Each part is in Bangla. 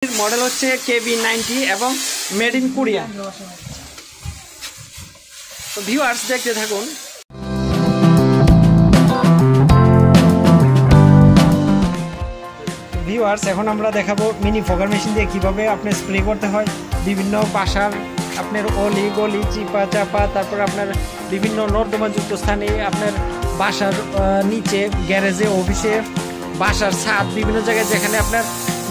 मॉडल হচ্ছে KB90 এবং মেড ইন কোরিয়া। তো ভিউয়ার্স দেখতে থাকুন। ভিউয়ার্স এখন আমরা দেখাবো মিনি ফগার মেশিন দিয়ে কিভাবে আপনি স্প্রে করতে হয় বিভিন্ন বাসার আপনার অলি গলি চিপা চাপা, তারপর আপনার বিভিন্ন নর্দমাযুক্ত স্থানে, আপনার বাসার নিচে, গ্যারেজে, অফিসে, বাসার ছাদ, বিভিন্ন জায়গায় যেখানে আপনার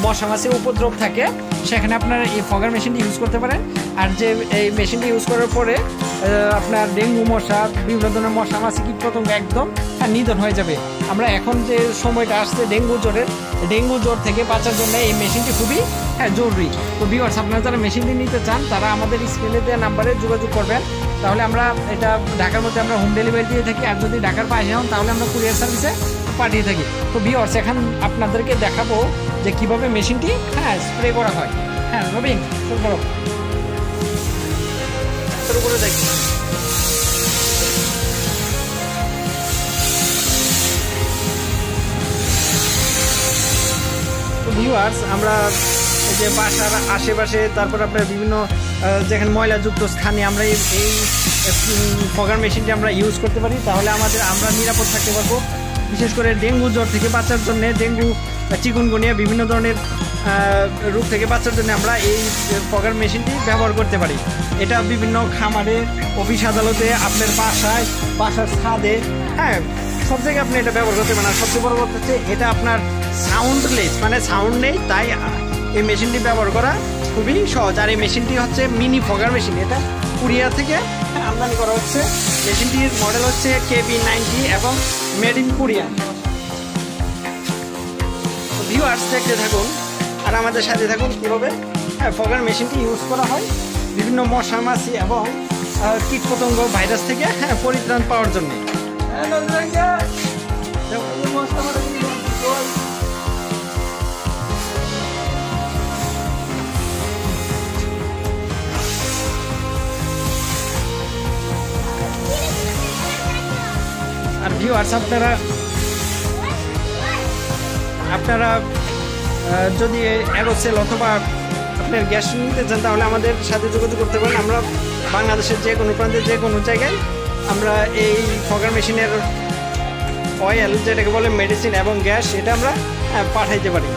মশা মাছির উপদ্রব থাকে সেখানে আপনার এই ফগার মেশিনটি ইউজ করতে পারেন। আর যে এই মেশিনটি ইউজ করার পরে আপনার ডেঙ্গু মশা, বিভিন্ন ধরনের মশা মাছি কীটপতঙ্গ একদম নিধন হয়ে যাবে। আমরা এখন যে সময়টা আসছে ডেঙ্গু জ্বর থেকে বাঁচার জন্য এই মেশিনটি খুবই জরুরি। তো ভিউয়ার্স আপনারা যারা মেশিনটি নিতে চান তারা আমাদের স্ক্রিনে দেওয়া নাম্বারে যোগাযোগ করবেন, তাহলে আমরা এটা ঢাকার মধ্যে আমরা হোম ডেলিভারি দিয়ে থাকি। আর যদি ঢাকার বাইরে হন তাহলে আমরা কুরিয়ার সার্ভিসে পাঠিয়ে থাকি। তো ভিউয়ার্স এখন আপনাদেরকে দেখাবো যে কিভাবে মেশিনটি স্প্রে করা হয়। রবিন শুরু করো, শুরু করে দেখি। তো ভিউয়ার্স আমরা এই যে বাসার আশেপাশে, তারপর আপনার বিভিন্ন যেখানে ময়লাযুক্ত স্থানে আমরা এই ফগার মেশিনটি আমরা ইউজ করতে পারি, তাহলে আমরা নিরাপদ থাকতে পারবো। বিশেষ করে ডেঙ্গু জ্বর থেকে বাঁচার জন্য, ডেঙ্গু চিকুনগুনিয়া বিভিন্ন ধরনের রোগ থেকে বাঁচার জন্য আমরা এই ফগার মেশিনটি ব্যবহার করতে পারি। এটা বিভিন্ন খামারে, অফিস আদালতে, আপনার বাসার ছাদে, সব জায়গায় আপনি এটা ব্যবহার করতে পারেন। আর সবচেয়ে বড় কথা হচ্ছে এটা আপনার সাউন্ডলেস, মানে সাউন্ড নেই, তাই এই মেশিনটি ব্যবহার করা খুবই সহজ। আর এই মেশিনটি হচ্ছে মিনি ফগার মেশিন, এটা কোরিয়া থেকে আমদানি করা হচ্ছে। মেশিনটির মডেল হচ্ছে KB90 এবং মেড ইন কোরিয়া। ভিউয়ার্স দেখতে থাকুন আর আমাদের সাথে থাকুন কীভাবে ফগার মেশিনটি ইউজ করা হয় বিভিন্ন মশা মাছি এবং কীটপতঙ্গ ভাইরাস থেকে পরিত্রাণ পাওয়ার জন্য। আর ভিউয়ার্স আপনারা যদি অ্যারোসেল অথবা আপনার গ্যাস নিতে চান তাহলে আমাদের সাথে যোগাযোগ করতে পারেন। আমরা বাংলাদেশের যে কোনো প্রান্তে, যে কোনো জায়গায় আমরা এই ফগার মেশিনের অয়েল, যেটাকে বলে মেডিসিন এবং গ্যাস, এটা আমরা পাঠাইতে পারি।